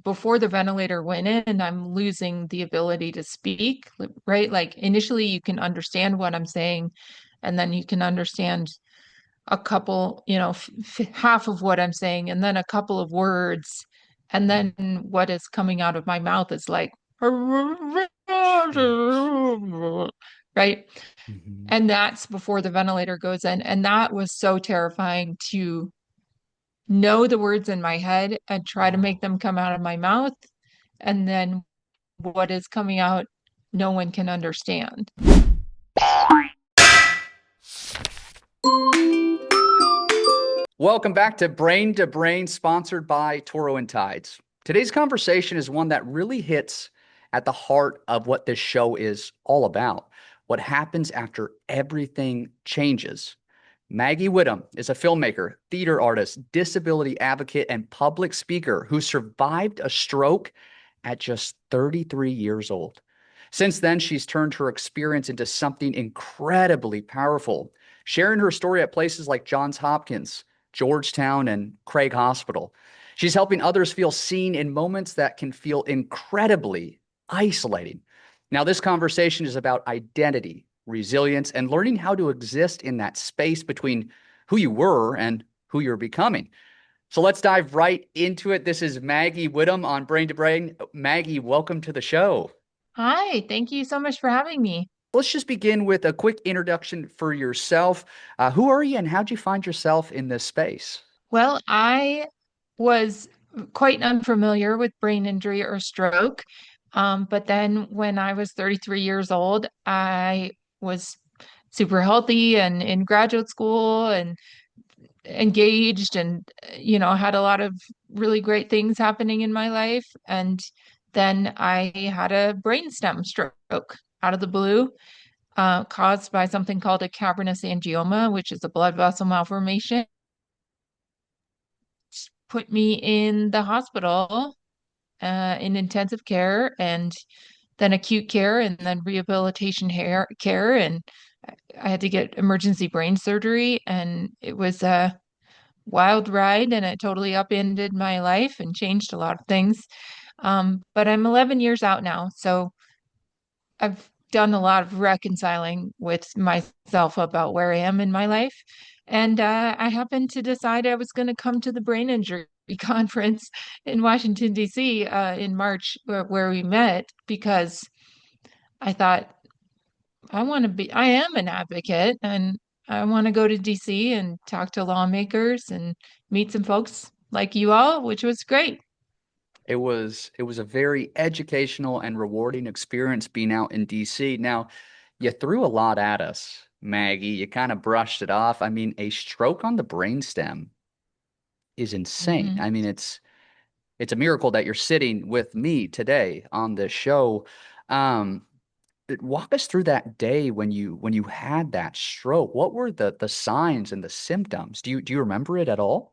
before the ventilator went in, I'm losing the ability to speak, right? Like initially you can understand what I'm saying, and then you can understand a couple, half of what I'm saying, and then a couple of words. And then what is coming out of my mouth is like, Jeez. right? Hmm. And that's before the ventilator goes in. And that was so terrifying to know the words in my head and try to make Oh. them come out of my mouth. And then what is coming out, no one can understand. Welcome back to Brain, sponsored by Toro and Tides. Today's conversation is one that really hits at the heart of what this show is all about. What happens after everything changes. Maggie Whitum is a filmmaker, theater artist, disability advocate, and public speaker who survived a stroke at just 33 years old. Since then, she's turned her experience into something incredibly powerful, sharing her story at places like Johns Hopkins, Georgetown, and Craig Hospital. She's helping others feel seen in moments that can feel incredibly isolating. Now, this conversation is about identity, resilience, and learning how to exist in that space between who you were and who you're becoming. So let's dive right into it. This is Maggie Whitum on Brain to Brain. Maggie, welcome to the show. Hi, thank you so much for having me. Let's just begin with a quick introduction for yourself. Who are you and how'd you find yourself in this space? Well, I was quite unfamiliar with brain injury or stroke. But then when I was 33 years old, I was super healthy and in graduate school and engaged and, had a lot of really great things happening in my life. And then I had a brainstem stroke out of the blue, caused by something called a cavernous angioma, which is a blood vessel malformation. Put me in the hospital, in intensive care and then acute care and then rehabilitation care. And I had to get emergency brain surgery. And it was a wild ride and it totally upended my life and changed a lot of things. But I'm 11 years out now. So I've done a lot of reconciling with myself about where I am in my life. And I happened to decide I was going to come to the brain injury conference in Washington, D.C. In March, where we met, because I thought I am an advocate and I want to go to DC and talk to lawmakers and meet some folks like you all, which was great. It was a very educational and rewarding experience being out in DC. Now, you threw a lot at us, Maggie. You kind of brushed it off. I mean, a stroke on the brainstem is insane. Mhm. I mean, it's a miracle that you're sitting with me today on this show. Um, Walk us through that day when you had that stroke. What were the signs and the symptoms? Do you remember it at all?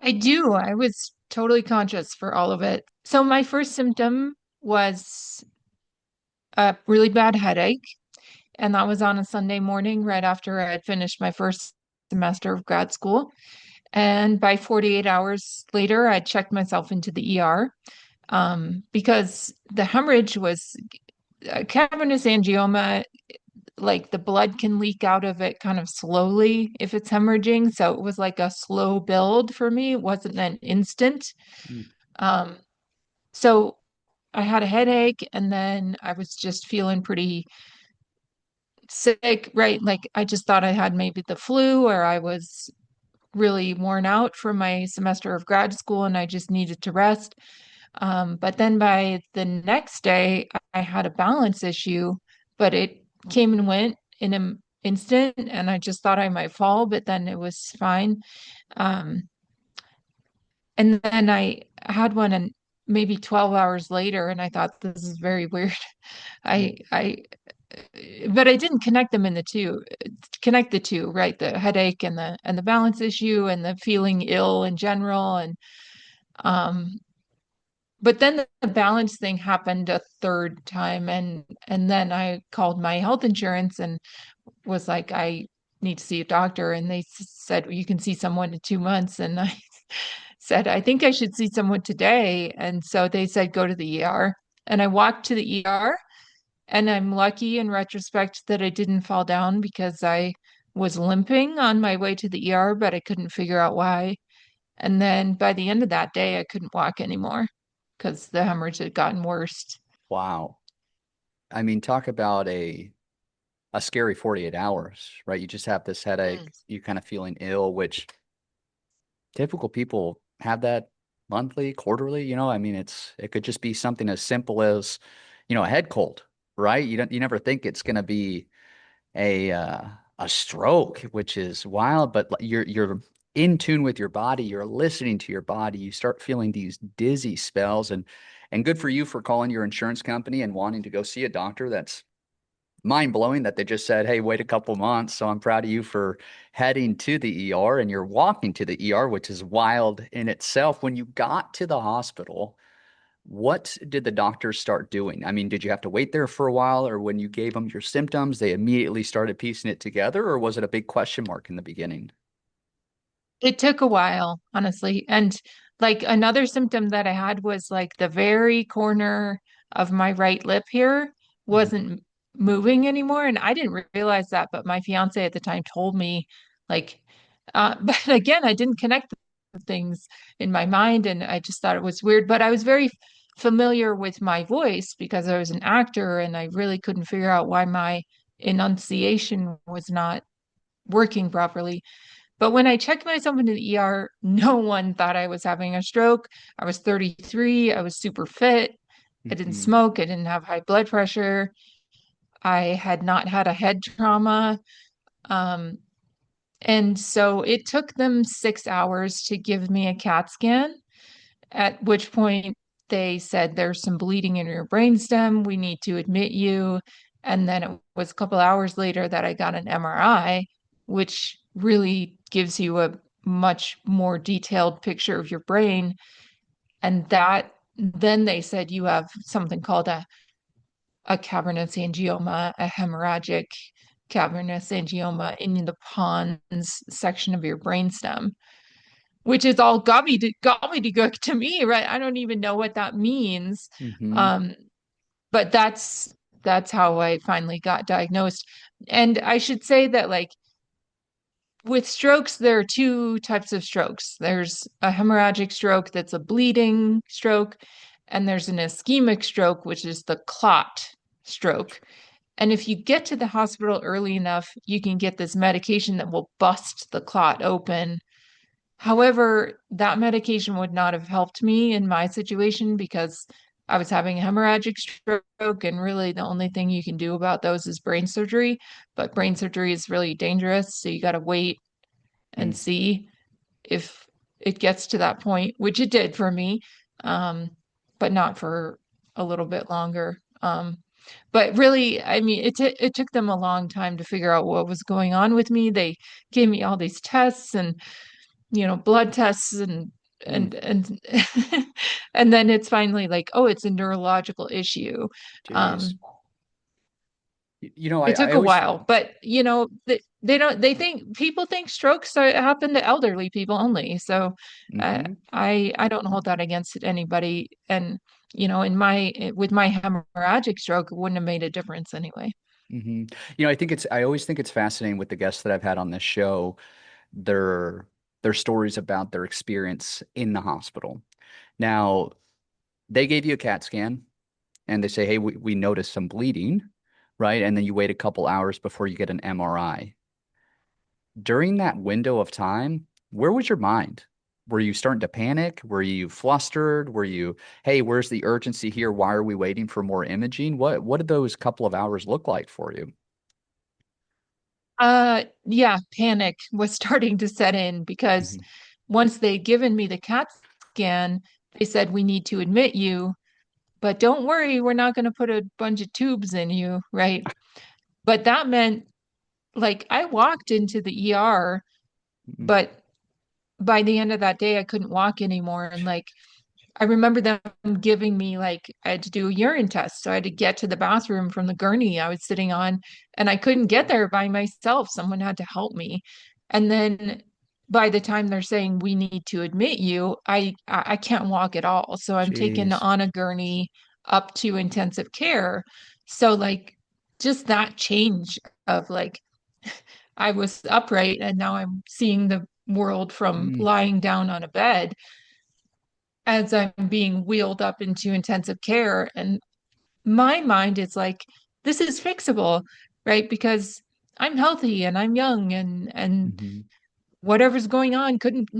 I do. I was totally conscious for all of it. So my first symptom was a really bad headache, and that was on a Sunday morning right after I had finished my first semester of grad school. And by 48 hours later, I checked myself into the ER, because the hemorrhage was cavernous angioma. Like the blood can leak out of it kind of slowly if it's hemorrhaging. So it was like a slow build for me. It wasn't an instant. Mm. Um, so I had a headache and then I was just feeling pretty sick, right? Like I just thought I had maybe the flu or I was really worn out from my semester of grad school and I just needed to rest. But then by the next day, I had a balance issue, but it came and went in an instant, and I just thought I might fall, but then it was fine. Um, and then I had one, and maybe 12 hours later, and I thought this is very weird. Mm. But I didn't connect the two, right? The headache and the balance issue and the feeling ill in general, and um, but then the balance thing happened a third time, and then I called my health insurance and was like, I need to see a doctor, and they said you can see someone in 2 months, and I said, I think I should see someone today. And so they said, go to the ER. And I walked to the ER, and I'm lucky in retrospect that I didn't fall down because I was limping on my way to the ER, but I couldn't figure out why. And then by the end of that day, I couldn't walk anymore because the hemorrhage had gotten worse. Wow. I mean, talk about a scary 48 hours, right? You just have this Mm. headache, you kind of feeling ill, which typical people have that monthly, quarterly, I mean, it could just be something as simple as, a head cold, right? You never think it's going to be a stroke, which is wild, but you're in tune with your body, you're listening to your body, you start feeling these dizzy spells, and good for you for calling your insurance company and wanting to go see a doctor. That's mind blowing that they just said, hey, wait a couple months. So I'm proud of you for heading to the ER and you're walking to the ER, which is wild in itself. When you got to the hospital, what did the doctors start doing? I mean, did you have to wait there for a while, or when you gave them your symptoms, they immediately started piecing it together, or was it a big question mark in the beginning? It took a while, honestly. And like another symptom that I had was like the very corner of my right lip here Mhm. wasn't moving anymore. And I didn't realize that, but my fiance at the time told me, like, but again, I didn't connect the things in my mind, and I just thought it was weird. But I was very familiar with my voice because I was an actor, and I really couldn't figure out why my enunciation was not working properly. But when I checked myself into the ER, no one thought I was having a stroke. I was 33. I was super fit. I didn't Mhm. smoke. I didn't have high blood pressure. I had not had a head trauma. Um, and so it took them 6 hours to give me a CAT scan, at which point they said, there's some bleeding in your brainstem. We need to admit you. And then it was a couple hours later that I got an MRI, which really gives you a much more detailed picture of your brain. And that then they said you have something called a cavernous angioma, a hemorrhagic cavernous angioma in the pons section of your brainstem, which is all gobbledygook to me, right? I don't even know what that means. Mhm. Um, but that's how I finally got diagnosed. And I should say that like with strokes, there are two types of strokes. There's a hemorrhagic stroke that's a bleeding stroke, and there's an ischemic stroke, which is the clot stroke. And if you get to the hospital early enough, you can get this medication that will bust the clot open. However, that medication would not have helped me in my situation because I was having a hemorrhagic stroke, and really the only thing you can do about those is brain surgery. But brain surgery is really dangerous, so you got to wait and Mm. see if it gets to that point, which it did for me, um, but not for a little bit longer. But really, I mean, it took them a long time to figure out what was going on with me. They gave me all these tests and blood tests Mm. and and then it's finally like, oh, it's a neurological issue. Jeez. Um, I, it I took a always, while, but they don't they think people think strokes happen to elderly people only. So mhm. I don't hold that against anybody. And in my with my hemorrhagic stroke, it wouldn't have made a difference anyway. Mhm. I always think it's fascinating with the guests that I've had on this show, their their stories about their experience in the hospital. Now, they gave you a CAT scan and they say, hey, we noticed some bleeding, right? And then you wait a couple hours before you get an MRI. During that window of time, where was your mind? Were you starting to panic? Were you flustered? Were you, hey, where's the urgency here? Why are we waiting for more imaging? What did those couple of hours look like for you? Yeah, panic was starting to set in because Mhm. once they'd given me the CAT scan, they said, we need to admit you, but don't worry, we're not going to put a bunch of tubes in you, right? But that meant like I walked into the ER, Mhm. but by the end of that day, I couldn't walk anymore. And like I remember them giving me like I had to do a urine test. So I had to get to the bathroom from the gurney I was sitting on, and I couldn't get there by myself. Someone had to help me. And then by the time they're saying we need to admit you, I can't walk at all. So I'm taken Jeez. on a gurney up to intensive care. So like just that change of like I was upright and now I'm seeing the world from Mm, lying down on a bed as I'm being wheeled up into intensive care. And my mind is like, this is fixable, right? Because I'm healthy and I'm young and hmm whatever's going on couldn't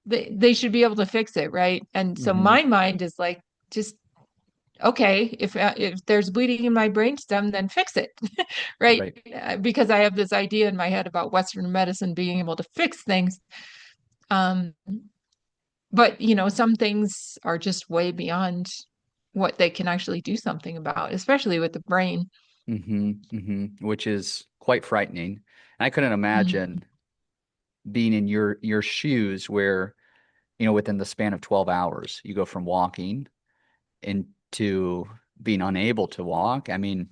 they should be able to fix it, right? And so hmm my mind is like, just okay, if there's bleeding in my brainstem, then fix it, right? Right. Because I have this idea in my head about Western medicine being able to fix things. Um, but some things are just way beyond what they can actually do something about, especially with the brain. Which is quite frightening. And I couldn't Mhm. imagine being in your shoes where, within the span of 12 hours, you go from walking into being unable to walk. I mean,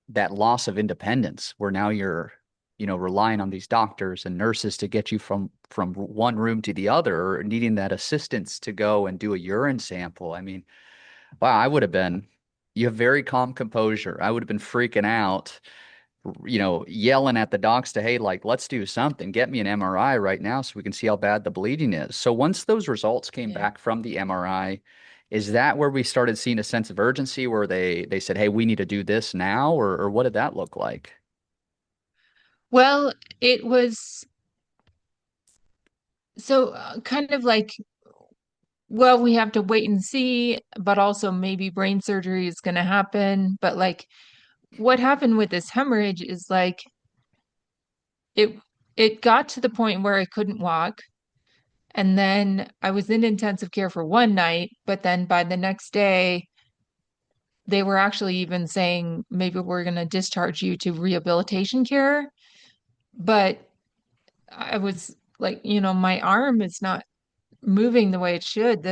that loss of independence where now you're, relying on these doctors and nurses to get you from one room to the other, or needing that assistance to go and do a urine sample. I mean, wow, you have very calm composure. I would have been freaking out, yelling at the docs to, hey, like, let's do something. Get me an MRI right now so we can see how bad the bleeding is. So once those results came Yeah. back from the MRI, is that where we started seeing a sense of urgency where they said, hey, we need to do this now, or what did that look like? Well, it was so kind of like, well, we have to wait and see, but also maybe brain surgery is going to happen. But like what happened with this hemorrhage is like it it got to the point where I couldn't walk. And then I was in intensive care for one night, but then by the next day, they were actually even saying maybe we're going to discharge you to rehabilitation care. But I was like, my arm is not moving the way it should.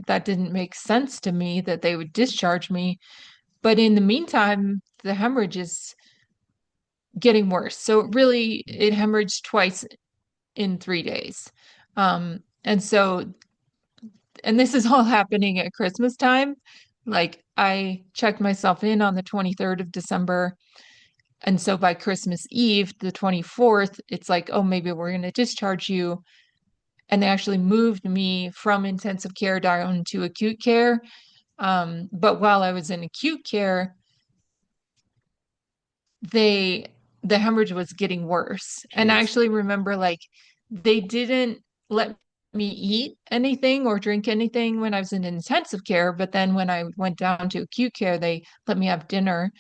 That didn't make sense to me that they would discharge me. But in the meantime, the hemorrhage is getting worse. So it hemorrhaged twice in 3 days. And so, and this is all happening at Christmas time. Like I checked myself in on the 23rd of December. And so by Christmas Eve, the 24th, it's like, oh, maybe we're going to discharge you. And they actually moved me from intensive care down to acute care. But while I was in acute care, they the hemorrhage was getting worse. And I Jeez. actually remember like they didn't let me eat anything or drink anything when I was in intensive care, but then when I went down to acute care, they let me have dinner.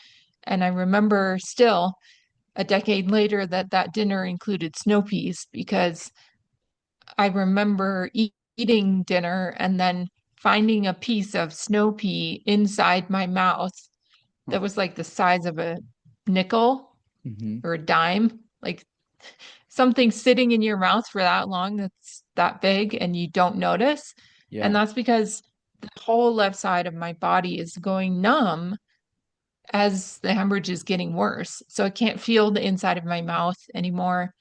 And I remember still a decade later that that dinner included snow peas because I remember eating dinner and then finding a piece of snow pea inside my mouth Huh. that was like the size of a nickel hmm or a dime, like something sitting in your mouth for that long that's that big and you don't notice. And Yeah. that's because the whole left side of my body is going numb as the hemorrhage is getting worse. So I can't feel the inside of my mouth anymore.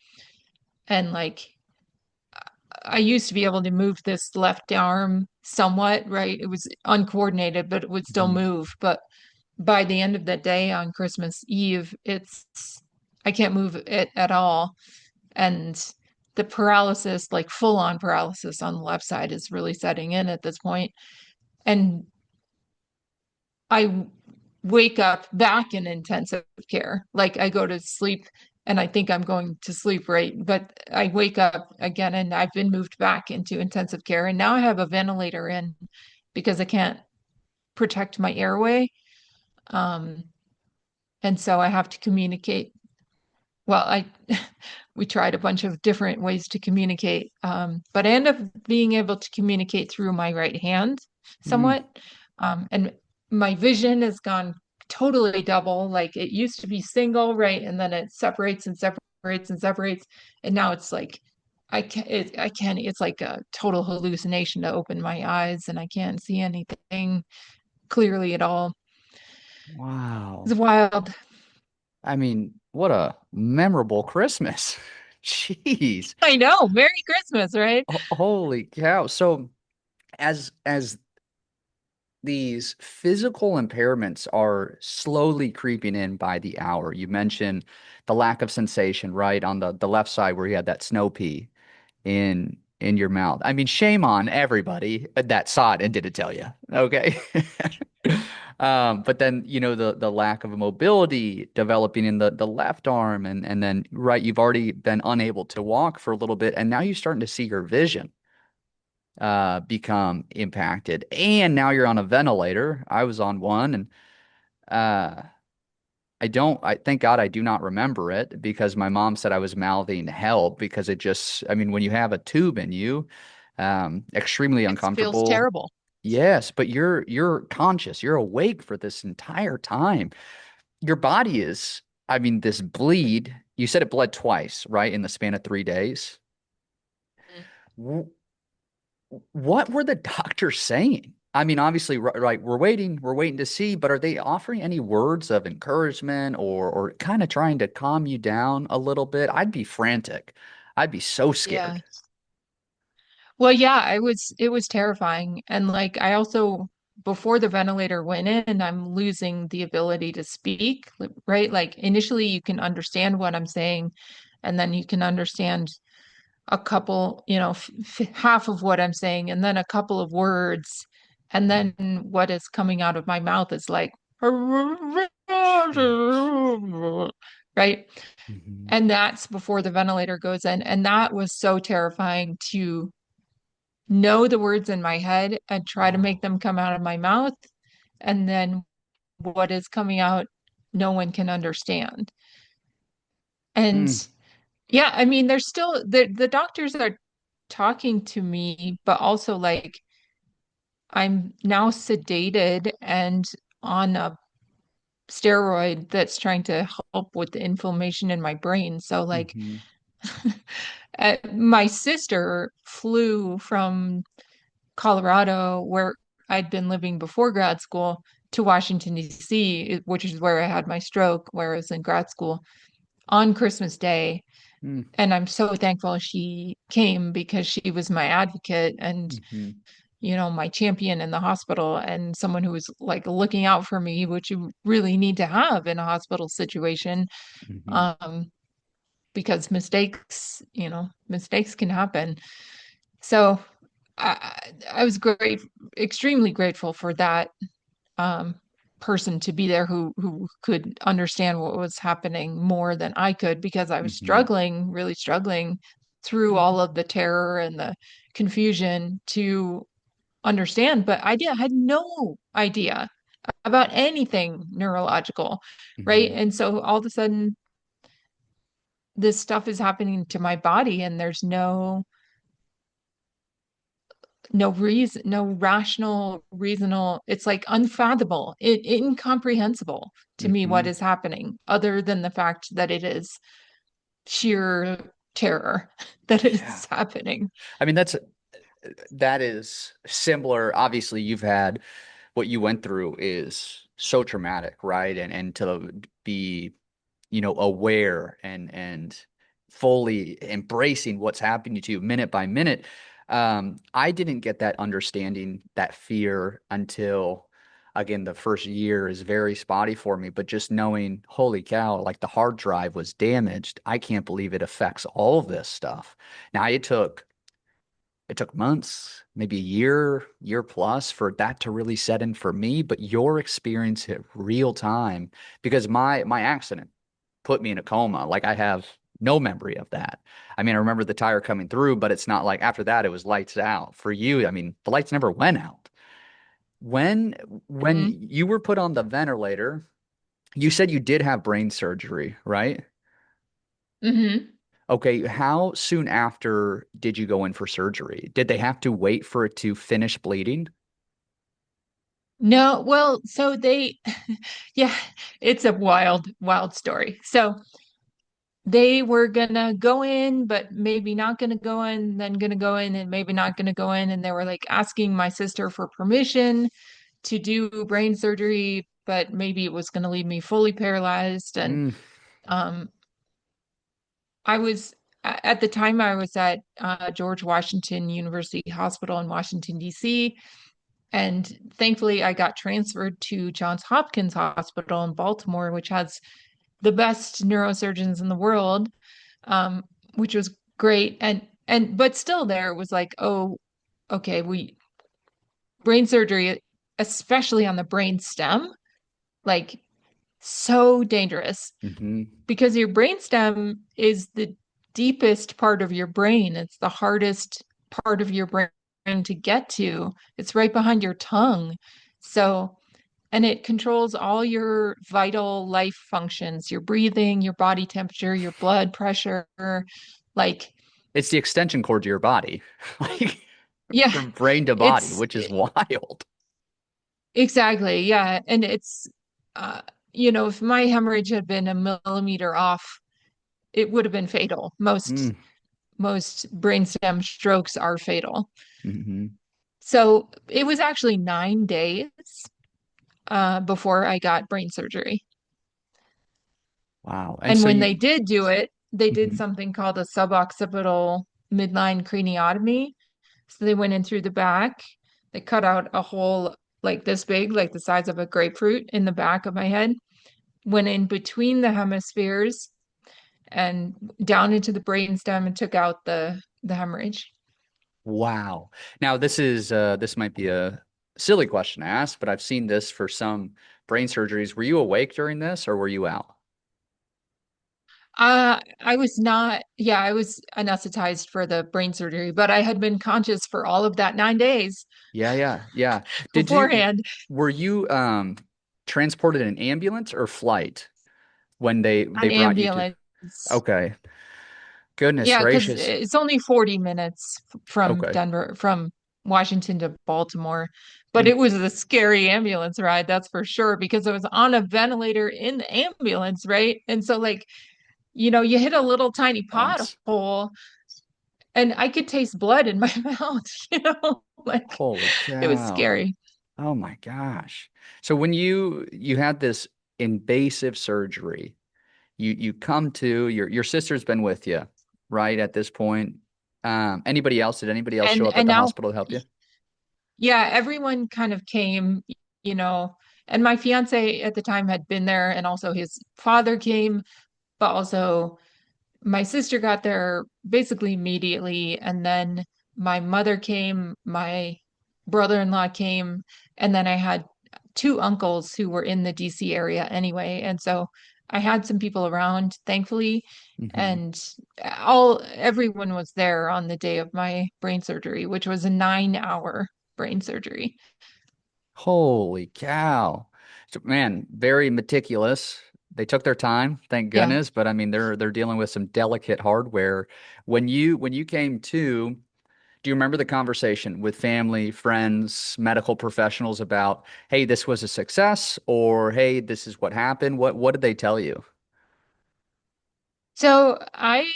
And like I used to be able to move this left arm somewhat, right? It was uncoordinated, but it would still hmm move. But by the end of the day on Christmas Eve, I can't move it at all. And the paralysis, like full on paralysis on the left side, is really setting in at this point. And I wake up back in intensive care. Like I go to sleep and I think I'm going to sleep right, but I wake up again and I've been moved back into intensive care. And now I have a ventilator in because I can't protect my airway. Um, and so I have to communicate. Well, I we tried a bunch of different ways to communicate, but I end up being able to communicate through my right hand Mm, somewhat. And my vision has gone totally double. Like it used to be single, right? And then it separates and separates and separates. And now it's like I can't, it's like a total hallucination to open my eyes and I can't see anything clearly at all. wow. It's wild. I mean, what a memorable Christmas. Jeez. I know. Merry Christmas, right? Holy cow. So as these physical impairments are slowly creeping in by the hour. You mentioned the lack of sensation, right, on the left side where you had that snow pea in your mouth. I mean, shame on everybody that saw it and didn't tell you. Okay. But then, the lack of mobility developing in the left arm and then right, you've already been unable to walk for a little bit, and now you're starting to see your vision become impacted. And now you're on a ventilator. I was on one, and uh I thank God I do not remember it because my mom said I was mouthing help because it just, I mean, when you have a tube in you, extremely It feels uncomfortable. terrible. Yes, but you're conscious, you're awake for this entire time. Your body is, I mean, this bleed, you said it bled twice, right, in the span of 3 days. What were the doctors saying? I mean, obviously, right, we're waiting to see, but are they offering any words of encouragement or kind of trying to calm you down a little bit? I'd be frantic. I'd be so Yeah. scared. Well, yeah, it was terrifying. And like I also before the ventilator went in, I'm losing the ability to speak, right? Like initially you can understand what I'm saying, and then you can understand a couple, half of what I'm saying, and then a couple of words, and then what is coming out of my mouth is like, Jeez. right? Hmm. And that's before the ventilator goes in. And that was so terrifying to know the words in my head and try to make Oh. them come out of my mouth. And then what is coming out, no one can understand. And Mm, yeah, I mean, there's still the doctors are talking to me, but also like I'm now sedated and on a steroid that's trying to help with the inflammation in my brain. So like hmm. my sister flew from Colorado, where I'd been living before grad school, to Washington, D.C., which is where I had my stroke, where I was in grad school on Christmas Day. Mm, And I'm so thankful she came because she was my advocate and, hmm. my champion in the hospital and someone who was like looking out for me, which you really need to have in a hospital situation. Hmm. Um, because mistakes can happen. So I was extremely grateful for that um, person to be there who could understand what was happening more than I could because I was Hmm. struggling, really struggling through all of the terror and the confusion to understand. But had no idea about anything neurological, right? Hmm. And so all of a sudden, this stuff is happening to my body, and there's no reason, no rational, reasonable, it's like unfathomable, incomprehensible to me what Hmm. is happening, other than the fact that it is sheer terror that it Yeah. is happening. I mean, that is similar. Obviously, you've had what you went through is so traumatic, right? And to be, aware and fully embracing what's happening to you minute by minute. I didn't get that understanding, that fear until again, the first year is very spotty for me, but just knowing, holy cow, like the hard drive was damaged. I can't believe it affects all of this stuff. Now it took months, maybe a year plus for that to really set in for me, but your experience hit real time because my accident put me in a coma. Like I have no memory of that. I mean, I remember the tire coming through, but it's not like after that it was lights out. For you, I mean, the lights never went out. When when Hmm. you were put on the ventilator, you said you did have brain surgery, right? Hmm. Okay, how soon after did you go in for surgery? Did they have to wait for it to finish bleeding? No, well, so they, yeah, it's a wild story. So they were gonna go in, but maybe not gonna go in, then gonna go in, and maybe not gonna go in. And they were like asking my sister for permission to do brain surgery, but maybe it was gonna leave me fully paralyzed. And Mm, um, I was. at the time I was at George Washington University Hospital in Washington, D.C. And thankfully, I got transferred to Johns Hopkins Hospital in Baltimore, which has the best neurosurgeons in the world, um, which was great. But still, there it was like, oh, okay, we brain surgery, especially on the brain stem, like so dangerous Hmm. because your brainstem is the deepest part of your brain. It's the hardest part of your brain to get to. It's right behind your tongue. So, and it controls all your vital life functions, your breathing, your body temperature, your blood pressure. Like, It's the extension cord to your body, like yeah, from brain to body, it's which is wild. exactly. Yeah. And it's, uh, if my hemorrhage had been a millimeter off, it would have been fatal. Mm. Most brainstem strokes are fatal. Hmm. So it was actually 9 days before I got brain surgery. Wow. And And so when they you, did do it, they did mhm. something called a suboccipital midline craniotomy. So they went in through the back, they cut out a hole like this big, like the size of a grapefruit in the back of my head, went in between the hemispheres and down into the brainstem and took out the hemorrhage. Wow. Now this might be a silly question to ask, but I've seen this for some brain surgeries. Were you awake during this or were you out? I was not, yeah, I was anesthetized for the brain surgery, but I had been conscious for all of that 9 days Yeah, yeah, yeah. Did you beforehand. were you transported in ambulance or flight when they On brought you to? ambulance. Okay. Goodness Yeah, because gracious. it's only 40 minutes from Okay. Denver, from Washington to Baltimore. But Mm. it was a scary ambulance ride, that's for sure, because I was on a ventilator in the ambulance, right? And so, like, you hit a little tiny Months. pothole and I could taste blood in my mouth, like Holy it was cow. scary. Oh my gosh. So when you had this invasive surgery, you come to your sister's been with you, right, at this point. Anybody else? Did anybody else show And up at and the now, hospital to help you? yeah, everyone kind of came, you know, and my fiance at the time had been there, and also his father came, but also my sister got there basically immediately, and then my mother came, my brother-in-law came, and then I had two uncles who were in the DC area anyway, and so I had some people around, thankfully, Hmm. and everyone was there on the day of my brain surgery, which was a 9-hour brain surgery. Holy cow. So, man, very meticulous. They took their time, thank Yeah. goodness, but I mean they're dealing with some delicate hardware. When you came to, do you remember the conversation with family, friends, medical professionals about, hey, this was a success, or hey, this is what happened? What did they tell you? So I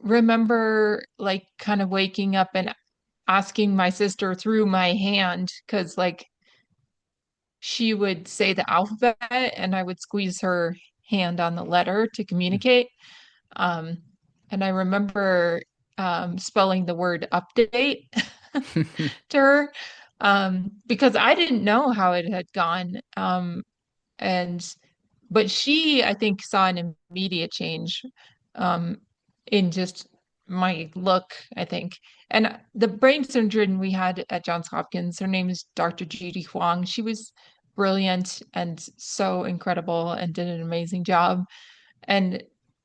remember like kind of waking up and asking my sister through my hand because like she would say the alphabet and I would squeeze her hand on the letter to communicate. Um, and I remember spelling the word update to her because I didn't know how it had gone. And but she, I think, saw an immediate change um, in just my look, I think. And the brain surgeon we had at Johns Hopkins, her name is Dr. Judy Huang. She was brilliant and so incredible and did an amazing job. And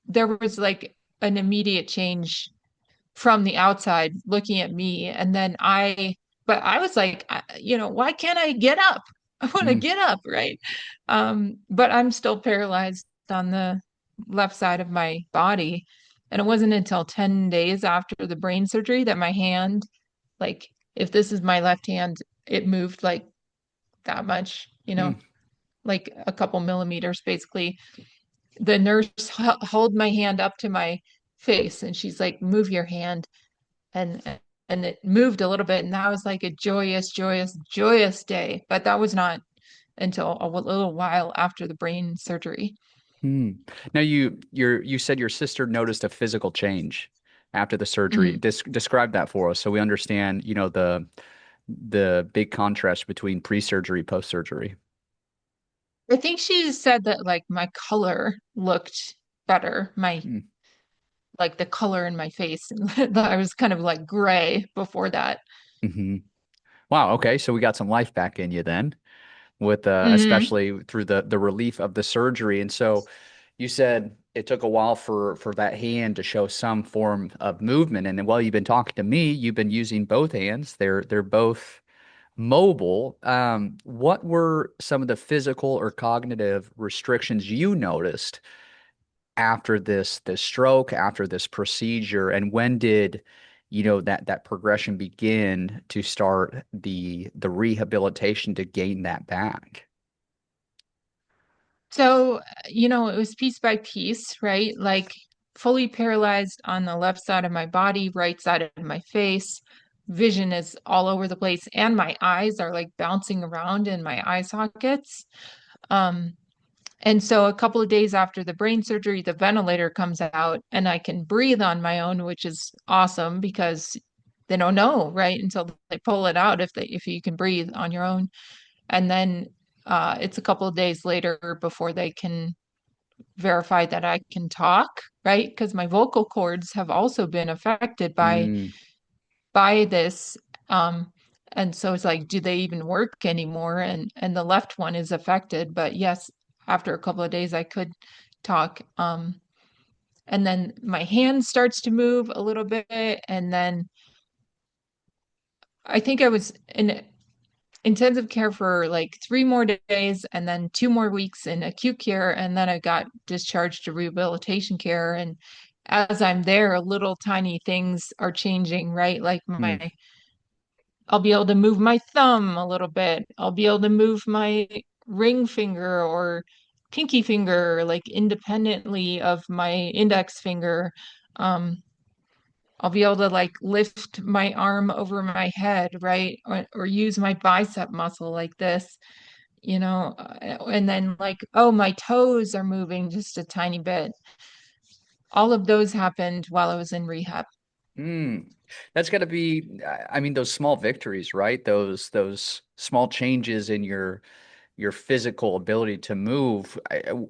there was like an immediate change from the outside looking at me. But I was like, why can't I get up? I want to Mm, get up, right? But I'm still paralyzed on the left side of my body. And it wasn't until 10 days after the brain surgery that my hand, like, if this is my left hand, it moved like that much, mm. like a couple millimeters basically. The nurse held my hand up to my face and she's like, move your hand and and it moved a little bit and that was like a joyous joyous joyous day, but that was not until a little while after the brain surgery. Hmm. Now you said your sister noticed a physical change after the surgery. Mhm. Describe that for us so we understand, the big contrast between pre-surgery, post-surgery. I think she said that like my color looked better, my Hmm. like the color in my face. I was kind of like gray before that. Hmm. Wow, okay. So we got some life back in you then, with Hmm. especially through the relief of the surgery. And so you said it took a while for that hand to show some form of movement. And then while you've been talking to me, you've been using both hands. They're both mobile. What were some of the physical or cognitive restrictions you noticed after this stroke, after this procedure, and when did that progression begin to start the rehabilitation to gain that back? So, it was piece by piece, right? Like fully paralyzed on the left side of my body, right side of my face. Vision is all over the place, and my eyes are like bouncing around in my eye sockets. Um, and so a couple of days after the brain surgery, the ventilator comes out and I can breathe on my own, which is awesome because they don't know, right? Until they pull it out if you can breathe on your own. And then it's a couple of days later before they can verify that I can talk, right? Because my vocal cords have also been affected Mm, by this. Um, and so it's like, do they even work anymore? And the left one is affected, but yes, after a couple of days I could talk. And then my hand starts to move a little bit, and then I think I was in intensive care for like 3 more days and then 2 more weeks in acute care. And then I got discharged to rehabilitation care. And as I'm there, little tiny things are changing, right? Like mm, I'll be able to move my thumb a little bit. I'll be able to move my ring finger or pinky finger, like independently of my index finger. Um, I'll be able to like lift my arm over my head, right? Or use my bicep muscle like this, and then like, oh, my toes are moving just a tiny bit. All of those happened while I was in rehab. mm. That's got to be, I mean, those small victories, right? Those small changes in your physical ability to move.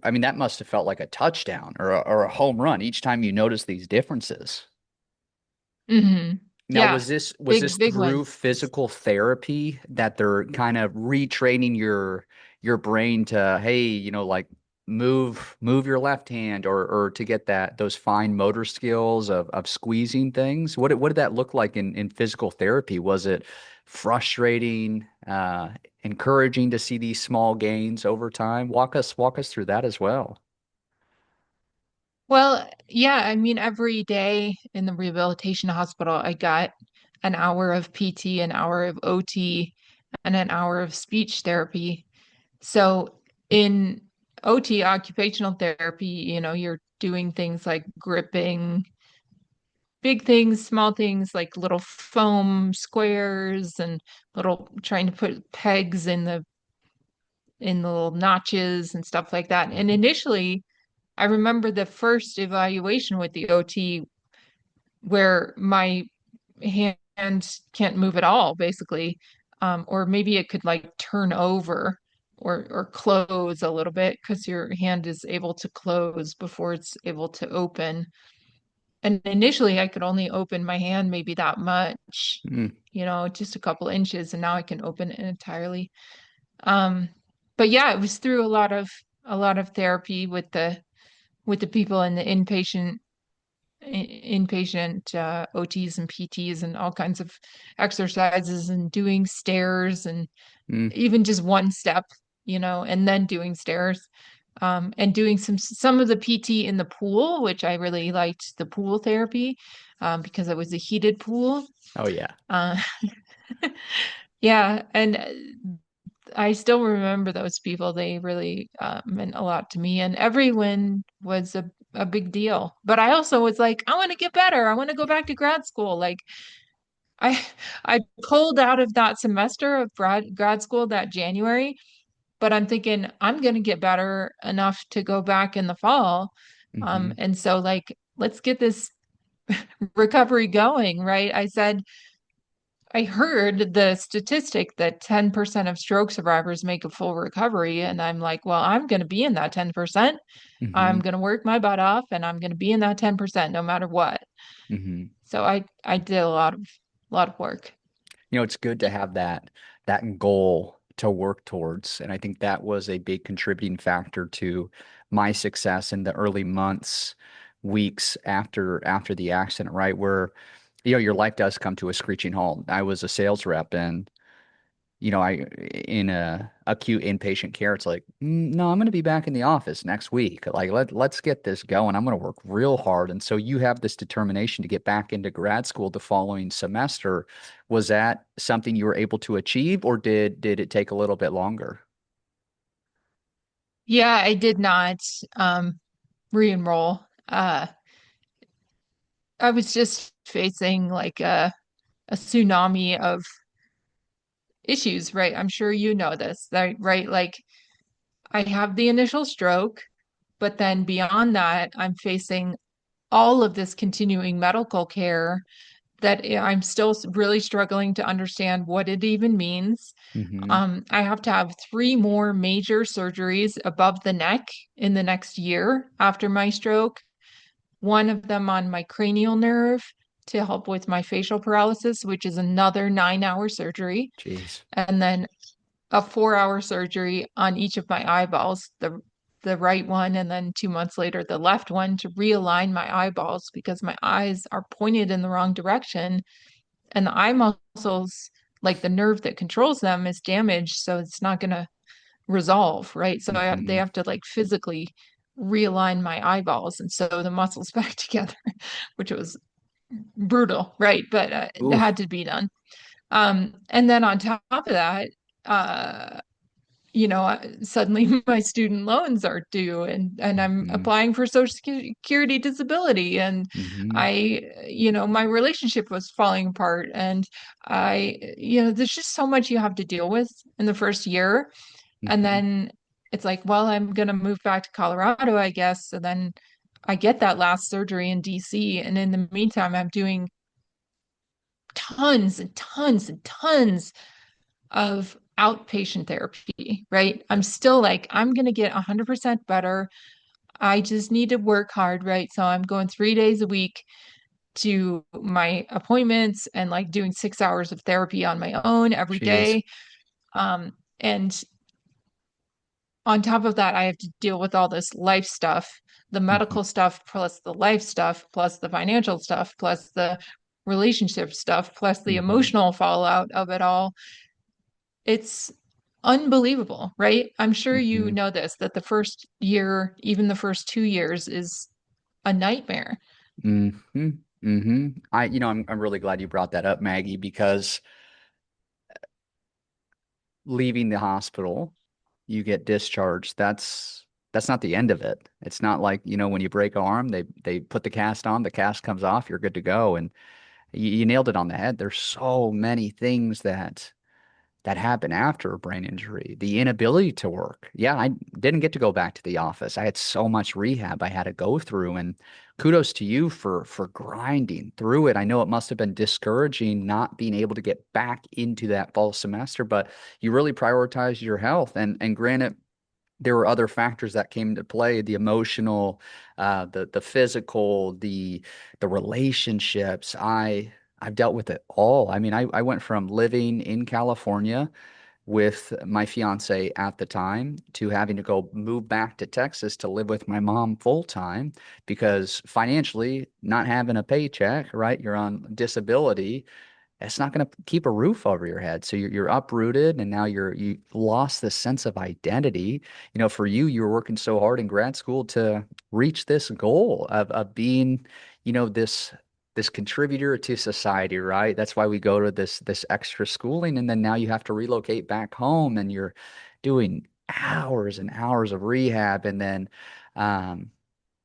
I mean, that must have felt like a touchdown or a home run each time you notice these differences. Hmm. Now, Yeah, was this big through wins. physical therapy that they're kind of retraining your brain to, hey, like move your left hand or to get those fine motor skills of squeezing things? What did that look like in physical therapy? Was it frustrating, encouraging to see these small gains over time? Walk us through that as well. Well, yeah, I mean, every day in the rehabilitation hospital, I got an hour of PT, an hour of OT, and an hour of speech therapy. So in OT, occupational therapy, you're doing things like gripping, big things, small things like little foam squares and little trying to put pegs in the little notches and stuff like that. And initially, I remember the first evaluation with the OT where my hand can't move at all, basically. Or maybe it could like turn over or close a little bit because your hand is able to close before it's able to open. And initially, I could only open my hand maybe that much, Mm, just a couple inches, and now I can open it entirely. Um, but yeah, it was through a lot of therapy with the people in the inpatient OTs and PTs and all kinds of exercises and doing stairs and mm, even just one step, and then doing stairs. And doing some of the PT in the pool, which I really liked the pool therapy, because it was a heated pool. oh yeah. Uh, yeah, and I still remember those people. They really meant a lot to me, and every win was a big deal. But I also was like, I want to get better. I want to go back to grad school. Like I I pulled out of that semester of grad school that January but I'm thinking I'm going to get better enough to go back in the fall. Mm-hmm. And so like, let's get this recovery going, right? I heard the statistic that 10% of stroke survivors make a full recovery. And I'm like, well, I'm going to be in that 10%. I'm Mm-hmm. going to work my butt off and I'm going to be in that 10% no matter what. Mm-hmm. So I did a lot of work. It's good to have that goal to work towards. And I think that was a big contributing factor to my success in the early months, weeks after the accident, right? Where, your life does come to a screeching halt. I was a sales rep and I in a acute inpatient care, it's like, no, I'm going to be back in the office next week. Like let's get this going. I'm going to work real hard. And so you have this determination to get back into grad school the following semester. Was that something you were able to achieve, or did it take a little bit longer? Yeah, I did not re-enroll. I was just facing like a tsunami of issues, right? I'm sure you know this, right? Like I have the initial stroke, but then beyond that, I'm facing all of this continuing medical care that I'm still really struggling to understand what it even means. Hmm. I have to have three more major surgeries above the neck in the next year after my stroke. One of them on my cranial nerve to help with my facial paralysis, which is another 9-hour surgery. Jeez. And then a 4-hour surgery on each of my eyeballs, the right one, and then 2 months later, the left one to realign my eyeballs because my eyes are pointed in the wrong direction. And the eye muscles, like the nerve that controls them, is damaged. So it's not going to resolve, right? So they Hmm. have to like physically realign my eyeballs and sew the muscles back together, which was brutal, right? But it Ooh. had to be done. And then on top of that, uh, suddenly my student loans are due and I'm Hmm. applying for Social Security disability. And Hmm. my relationship was falling apart. And there's just so much you have to deal with in the first year. And Hmm. then it's like, well, I'm going to move back to Colorado, I guess. So then I get that last surgery in DC. And in the meantime, I'm doing tons and tons and tons of outpatient therapy, right? I'm Yep. still like, I'm going to get 100% better. I just need to work hard, right? So I'm going 3 days a week to my appointments and like doing 6 hours of therapy on my own every Jeez. day. And on top of that, I have to deal with all this life stuff, the Hmm. medical stuff, plus the life stuff, plus the financial stuff, plus the relationship stuff, plus the Hmm. emotional fallout of it all. It's unbelievable, right? I'm sure you Hmm. know this, that the first year, even the first 2 years, is a nightmare. Hmm. Hmm. I'm really glad you brought that up, Maggie, because leaving the hospital, you get discharged. That's not the end of it. It's not like, when you break an arm, they put the cast on, the cast comes off, you're good to go. And you nailed it on the head. There's so many things that happen after a brain injury. The inability to work. Yeah, I didn't get to go back to the office. I had so much rehab I had to go through, and kudos to you for grinding through it. I know it must have been discouraging not being able to get back into that fall semester, but you really prioritized your health. And granted, there were other factors that came into play, the emotional, the physical, the relationships. I've dealt with it all. I mean, I went from living in California with my fiance at the time to having to go move back to Texas to live with my mom full time because financially, not having a paycheck, right? You're on disability, it's not going to keep a roof over your head. So you're uprooted, and now you lost this sense of identity. For you, you were working so hard in grad school to reach this goal of being, this contributor to society, right? That's why we go to this extra schooling, and then now you have to relocate back home, and you're doing hours and hours of rehab, and then,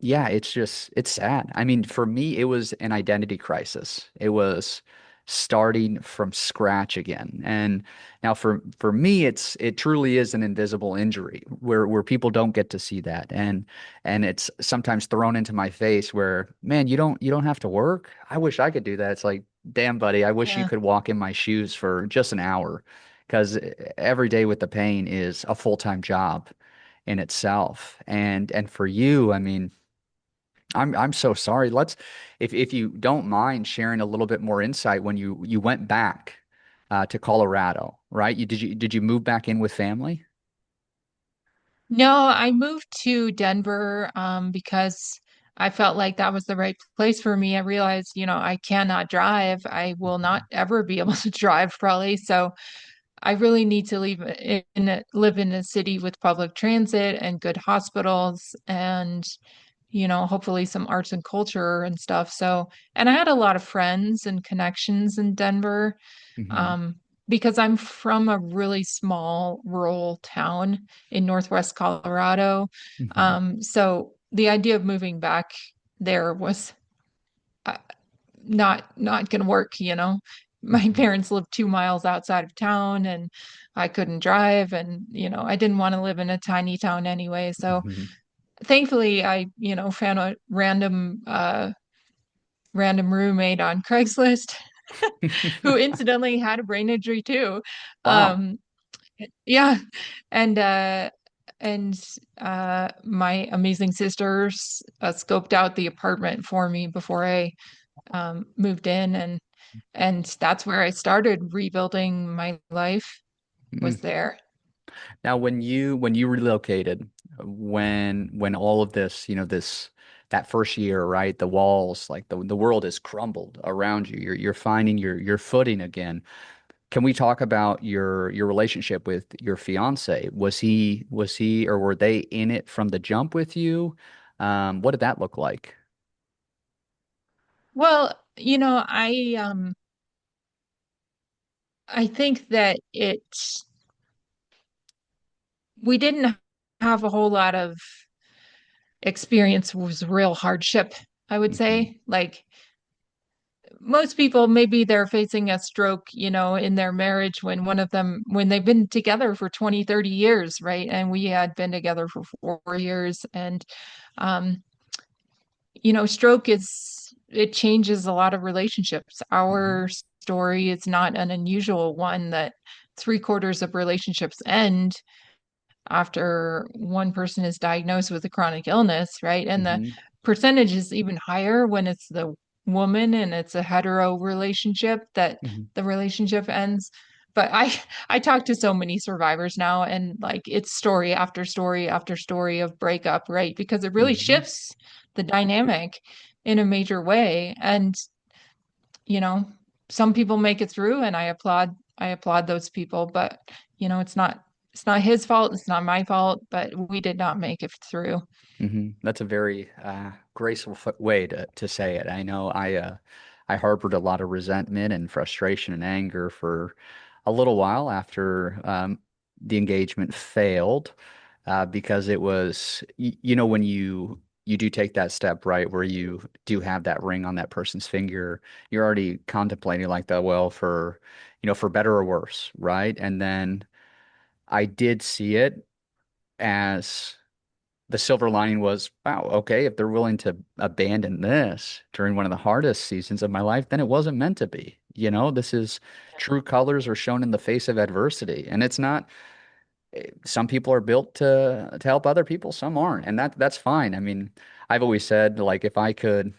yeah, it's sad. I mean, for me, it was an identity crisis. It was starting from scratch again. And now for me, it truly is an invisible injury where people don't get to see that. And it's sometimes thrown into my face where, man, you don't have to work. I wish I could do that. It's like, damn, buddy, I wish you Yeah. could walk in my shoes for just an hour because every day with the pain is a full-time job in itself. And for you, I mean, I'm so sorry. Let's if you don't mind sharing a little bit more insight when you went back to Colorado, right? Did you move back in with family? No, I moved to Denver because I felt like that was the right place for me. I realized, I cannot drive. I will not ever be able to drive probably. So I really need to live in a city with public transit and good hospitals and, hopefully some arts and culture and stuff. So, and I had a lot of friends and connections in Denver, Hmm. um, because I'm from a really small rural town in Northwest Colorado. Hmm. So the idea of moving back there was uh, not going to work. My Hmm. parents lived 2 miles outside of town and I couldn't drive and I didn't want to live in a tiny town anyway. So Hmm. thankfully I found a random roommate on Craigslist who incidentally had a brain injury too. Wow. Um yeah, and my amazing sisters scoped out the apartment for me before I moved in, and that's where I started rebuilding my life, Mm. was there. Now, when you relocated, when all of this, that first year, right, the walls, like the world has crumbled around you. You're finding your footing again. Can we talk about your relationship with your fiance? Was he or were they in it from the jump with you? What did that look like? Well, I think that we didn't have a whole lot of experience was real hardship, I would Hmm. say. Like most people, maybe they're facing a stroke, in their marriage when they've been together for 20, 30 years, right? And we had been together for 4 years. And, um, stroke it changes a lot of relationships. Hmm. Our story is not an unusual one that three-quarters of relationships end after one person is diagnosed with a chronic illness, right? And the Hmm. percentage is even higher when it's the woman and it's a hetero relationship that Hmm. the relationship ends. But I talk to so many survivors now and like it's story after story after story of breakup, right? Because it really Hmm. shifts the dynamic in a major way. And, you know, some people make it through and I applaud those people, but it's not his fault, it's not my fault, but we did not make it through. Hmm. That's a very graceful way to say it. I know I harbored a lot of resentment and frustration and anger for a little while after the engagement failed because it was when you do take that step right where you do have that ring on that person's finger, you're already contemplating like that, well, for better or worse, right? And then I did see it as the silver lining was, wow, okay, if they're willing to abandon this during one of the hardest seasons of my life, then it wasn't meant to be. This is true colors are shown in the face of adversity. And it's not, some people are built to help other people, some aren't. And that's fine. I mean, I've always said, like, if I could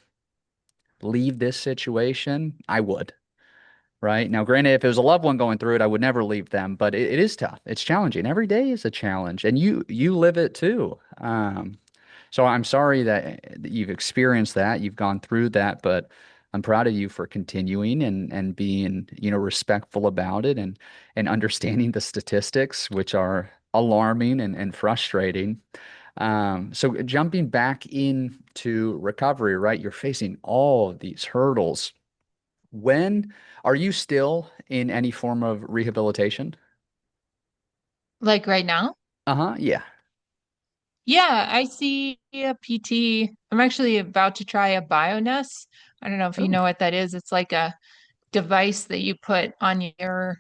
leave this situation, I would. Right. Now, granted, if it was a loved one going through it, I would never leave them, but it is tough. It's challenging. Every day is a challenge, and you live it too. So I'm sorry that you've experienced that, you've gone through that, but I'm proud of you for continuing and being, respectful about it and understanding the statistics, which are alarming and frustrating. So jumping back into recovery, right? You're facing all of these hurdles. When are you still in any form of rehabilitation? Like right now? Uh-huh. Yeah. Yeah, I see a PT. I'm actually about to try a bioness. I don't know if you Oh. know what that is. It's like a device that you put on your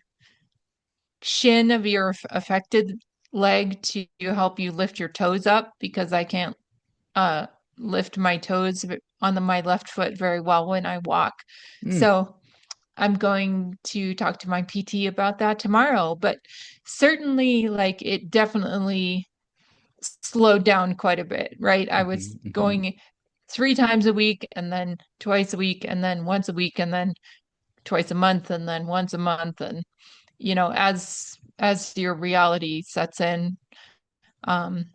shin of your affected leg to help you lift your toes up because I can't uh lift my toes on my left foot very well when I walk. Mm, So I'm going to talk to my PT about that tomorrow, but certainly like it definitely slowed down quite a bit, right? I was mhm, mhm, going 3 times a week and then twice a week and then once a week and then twice a month and then once a month. And as your reality sets in, um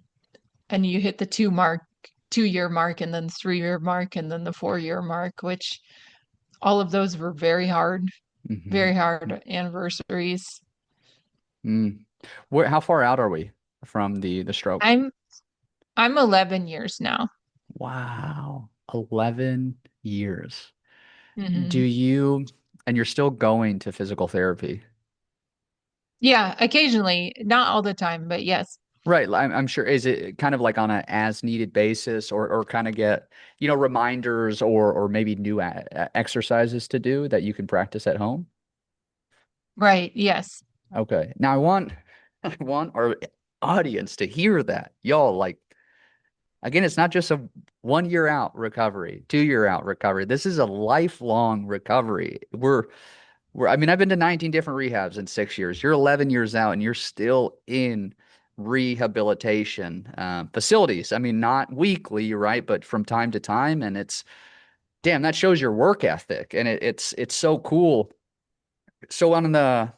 and you hit the 2-year mark and then the 3-year mark and then the 4-year mark, which all of those were mhm, very mhm. hard anniversaries. Mm. How far out are we from the stroke? I'm I'm 11 years now. Wow, 11 years. Do Hmm. you, and you're still going to physical therapy? Yeah, occasionally, not all the time, but yes. Right. I'm sure. Is it kind of like on a as needed basis or kind of get, reminders or maybe new exercises to do that you can practice at home? Right, yes. Okay. Now I want I want our audience to hear that. Y'all, like, again, it's not just a 1 year out recovery, 2 year out recovery. This is a lifelong recovery. I mean, I've been to 19 different rehabs in 6 years. You're 11 years out and you're still in rehabilitation facilities. I mean, not weekly, right? But from time to time. And damn, that shows your work ethic. And it's so cool. So on the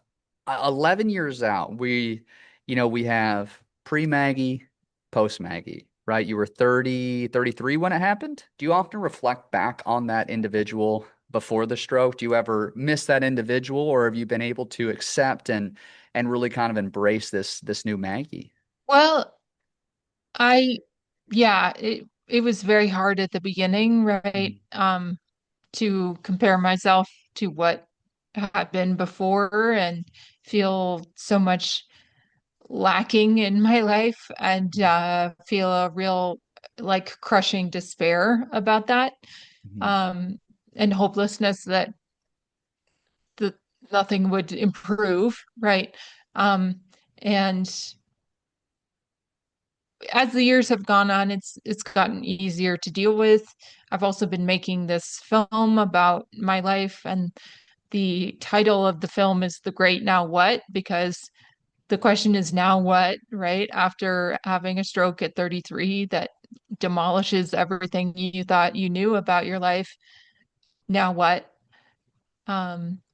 11 years out, we have pre-Maggie, post-Maggie, right? You were 30, 33 when it happened. Do you often reflect back on that individual before the stroke? Do you ever miss that individual, or have you been able to accept and really kind of embrace this new Maggie? Well, I yeah, it was very hard at the beginning, right? Mhm, To compare myself to what had been before and feel so much lacking in my life and feel a real like crushing despair about that, mhm, um, and hopelessness that the nothing would improve, right? Um, and as the years have gone on, it's gotten easier to deal with. I've also been making this film about my life, and the title of the film is The Great Now What, because the question is now what, right? After having a stroke at 33 that demolishes everything you thought you knew about your life, now what?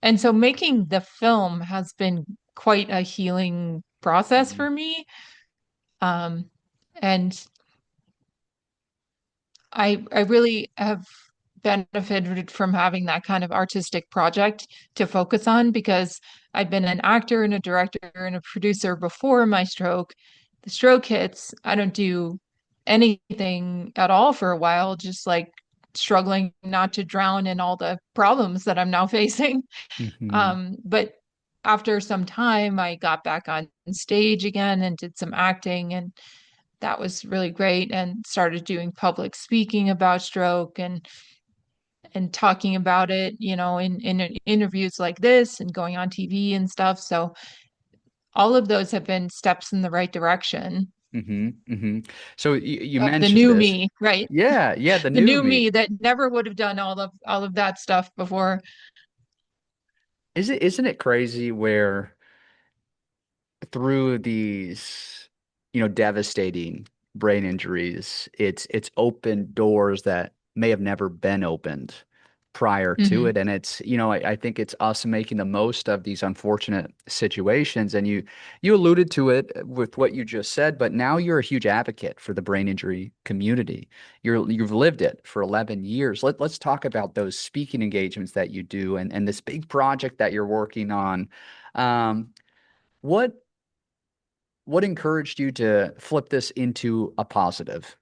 And so making the film has been quite a healing process mhm, for me. Um, and I really have benefited from having that kind of artistic project to focus on because I'd been an actor and a director and a producer before my stroke. The stroke hits, I don't do anything at all for a while, just like struggling not to drown in all the problems that I'm now facing. mhm, But after some time, I got back on stage again and did some acting, and that was really great. And started doing public speaking about stroke and talking about it, in interviews like this and going on TV and stuff. So all of those have been steps in the right direction mhm, mhm. So you of the mentioned new this. me, right? Yeah, yeah, the The new new me. me that never would have done all of that stuff before. Isn't it crazy where through these, devastating brain injuries, it's opened doors that may have never been opened prior to Hmm. it. And I think it's us making the most of these unfortunate situations. And you alluded to it with what you just said, but now you're a huge advocate for the brain injury community. You've lived it for 11 years. Let's talk about those speaking engagements that you do and this big project that you're working on. Um, what what encouraged you to flip this into a positive?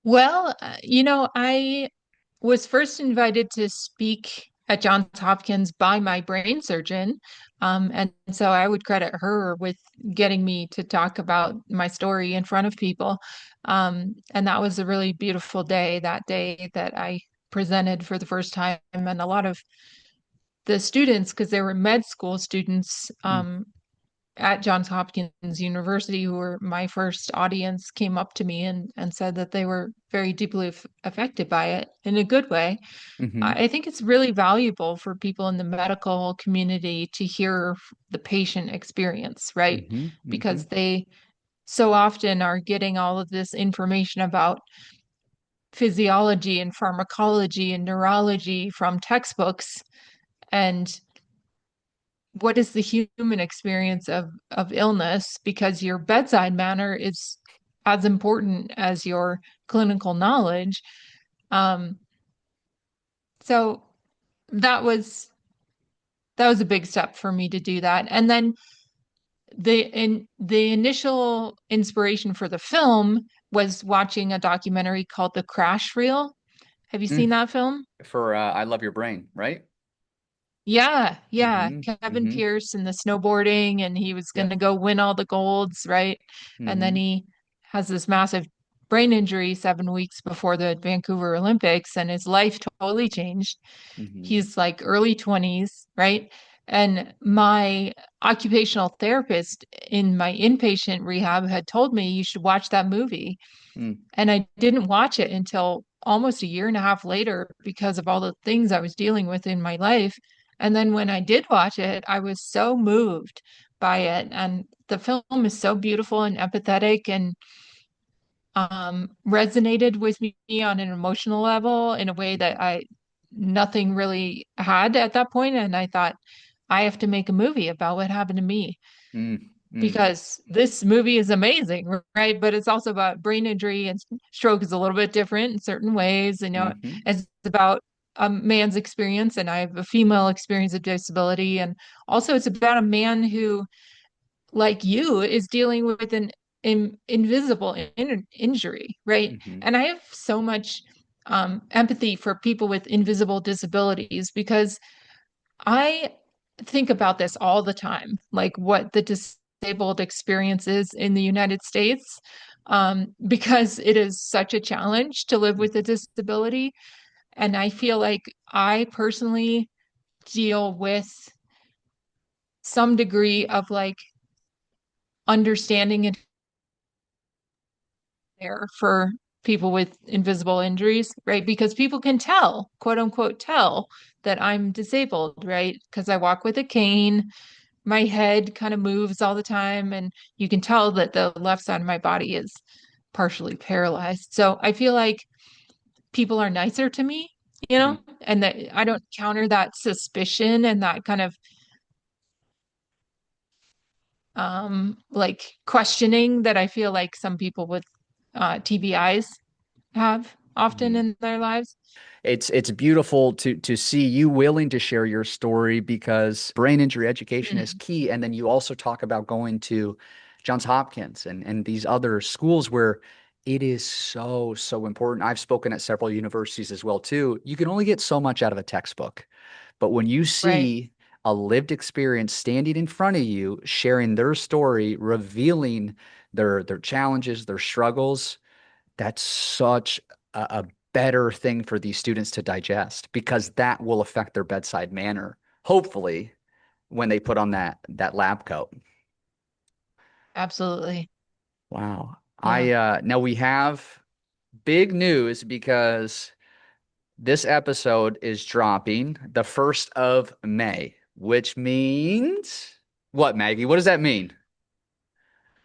Well, I was first invited to speak at Johns Hopkins by my brain surgeon. And so I would credit her with getting me to talk about my story in front of people. And that was a really beautiful day, that day that I presented for the first time, and a lot of the students, because they were med school students Mm, at Johns Hopkins University, who were my first audience, came up to me and said that they were very deeply affected by it in a good way. mm-hmm, I think it's really valuable for people in the medical community to hear the patient experience, right? mm-hmm, mm-hmm, Because they so often are getting all of this information about physiology and pharmacology and neurology from textbooks. And what is the human experience of illness? Because your bedside manner is as important as your clinical knowledge. Um, so that was that was a big step for me to do that. And then the initial inspiration for the film was watching a documentary called The Crash Reel. Have you mm. seen that film? For I Love Your Brain, right? Yeah, yeah. Mm-hmm, Kevin mm-hmm, Pierce and the snowboarding, and he was going yep, to go win all the golds, right? And then mm-hmm, he has this massive brain injury 7 weeks before the Vancouver Olympics, and his life totally changed. mm-hmm, He's like early 20s, right? And my occupational therapist in my inpatient rehab had told me you should watch that movie. mm, And I didn't watch it until almost a year and a half later because of all the things I was dealing with in my life. And then when I did watch it, I was so moved by it. And the film is so beautiful and empathetic and resonated with me on an emotional level in a way that I nothing really had at that point. And I thought, I have to make a movie about what happened to me mm, mm, because this movie is amazing, right? But it's also about brain injury, and stroke is a little bit different in certain ways. You know, mm-hmm, it's about a man's experience, and I have a female experience of disability. And also, it's about a man who, like you, is dealing with an invisible injury, right? mm-hmm, And I have so much empathy for people with invisible disabilities because I think about this all the time, like what the disabled experience is in the United States, because it is such a challenge to live with a disability. And I feel like I personally deal with some degree of like understanding and care for people with invisible injuries, right? Because people can tell, quote unquote, tell that I'm disabled, right? Because I walk with a cane, my head kind of moves all the time, and you can tell that the left side of my body is partially paralyzed. So I feel like people are nicer to me, mm, and that I don't counter that suspicion and that kind of like questioning that I feel like some people with TBIs have often mm. in their lives. It's beautiful to see you willing to share your story because brain injury education is Mm, key. And then you also talk about going to Johns Hopkins and these other schools where it is so, so important. I've spoken at several universities as well too. You can only get so much out of a textbook. But when you right. see a lived experience standing in front of you, sharing their story, revealing their challenges, their struggles, that's such a better thing for these students to digest because that will affect their bedside manner, hopefully, when they put on that lab coat. Absolutely. Wow. Yeah. I now we have big news because this episode is dropping the 1st of May, which means what, Maggie? What does that mean?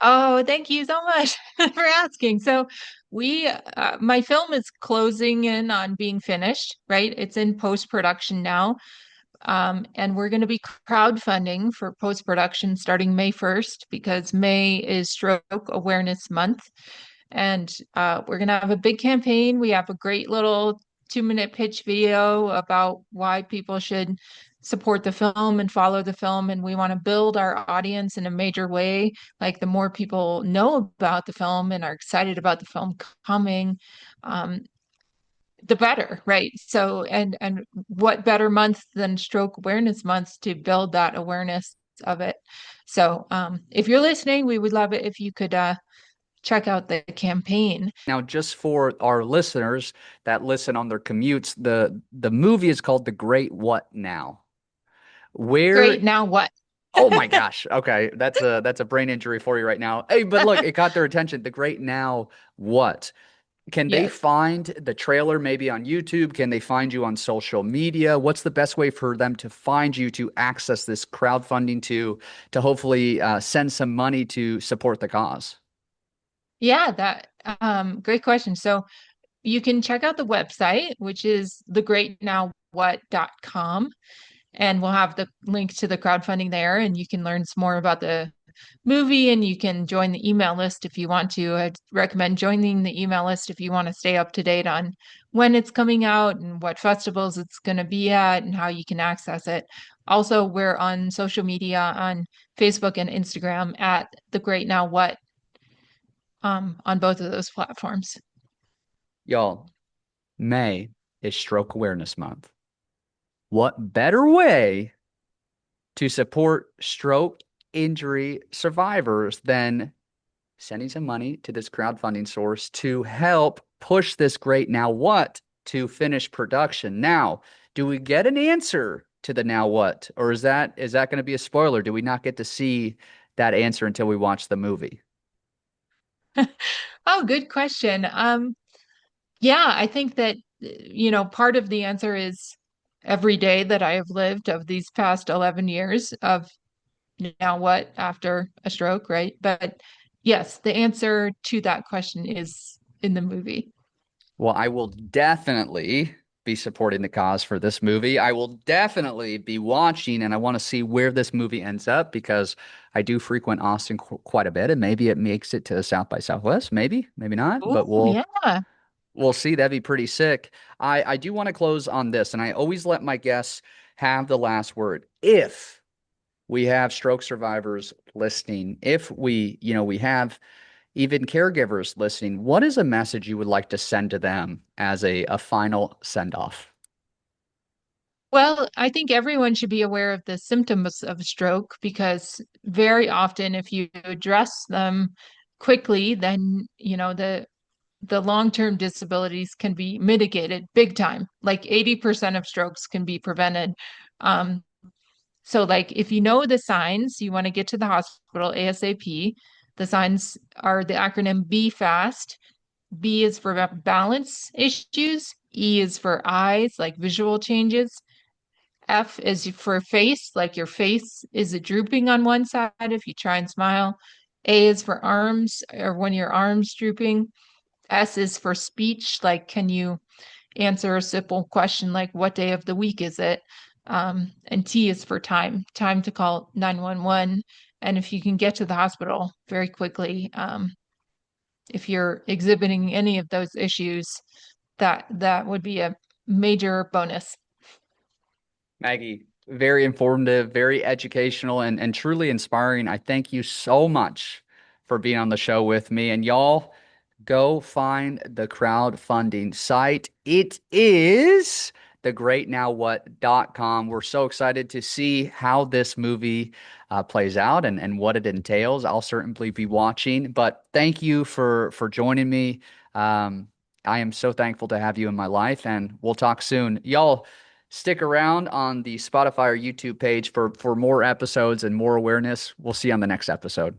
Oh, thank you so much for asking. So, my film is closing in on being finished, right? It's in post-production now. And we're going to be crowdfunding for post-production starting May 1st because May is Stroke Awareness Month. And we're going to have a big campaign. We have a great little 2-minute pitch video about why people should support the film and follow the film. And we want to build our audience in a major way. Like the more people know about the film and are excited about the film coming, um, the better, right? So, and what better month than Stroke Awareness Month to build that awareness of it? So, if you're listening, we would love it if you could check out the campaign. Now, just for our listeners that listen on their commutes, the movie is called The Great What Now? Where Great. Now what? Oh my gosh. Okay, that's a brain injury for you right now. Hey, but look, it caught their attention. The Great Now What? Can they Yes. find the trailer maybe on YouTube? Can they find you on social media? What's the best way for them to find you to access this crowdfunding to hopefully send some money to support the cause? Yeah, that great question. So you can check out the website, which is thegreatnowwhat.com, and we'll have the link to the crowdfunding there, and you can learn some more about the movie, and you can join the email list if you want to. I'd recommend joining the email list if you want to stay up to date on when it's coming out and what festivals it's going to be at and how you can access it. Also, we're on social media on Facebook and Instagram at The Great Now What, on both of those platforms. Y'all, May is Stroke Awareness Month. What better way to support stroke injury survivors than sending some money to this crowdfunding source to help push this Great Now What to finish production? Now, do we get an answer to the now what? Or is that going to be a spoiler? Do we not get to see that answer until we watch the movie? Oh, good question. Yeah, I think that, part of the answer is every day that I have lived of these past 11 years of now what after a stroke, right? But yes, the answer to that question is in the movie. Well, I will definitely be supporting the cause for this movie. I will definitely be watching, and I want to see where this movie ends up because I do frequent Austin quite a bit, and maybe it makes it to South by Southwest. Maybe, maybe not, Oh, but we'll yeah. we'll see. That'd be pretty sick. I do want to close on this, and I always let my guests have the last word. If we have stroke survivors listening, if we have even caregivers listening, what is a message you would like to send to them as a final send off? Well, I think everyone should be aware of the symptoms of stroke because very often if you address them quickly, then, the long-term disabilities can be mitigated big time. Like 80% of strokes can be prevented. Um, so like if you know the signs, you want to get to the hospital ASAP. The signs are the acronym B FAST. B is for balance issues. E is for eyes, like visual changes. F is for face, like your face is drooping on one side if you try and smile. A is for arms, or when your arms drooping. S is for speech, like can you answer a simple question like what day of the week is it? And T is for time to call 911. And if you can get to the hospital very quickly, if you're exhibiting any of those issues, that would be a major bonus. Maggie, very informative, very educational, and truly inspiring. I thank you so much for being on the show with me. And y'all, go find the crowdfunding site. It is thegreatnowwhat.com. We're so excited to see how this movie plays out and what it entails. I'll certainly be watching, but thank you for joining me. Um, I am so thankful to have you in my life, and we'll talk soon. Y'all, stick around on the Spotify or YouTube page for more episodes and more awareness. We'll see you on the next episode.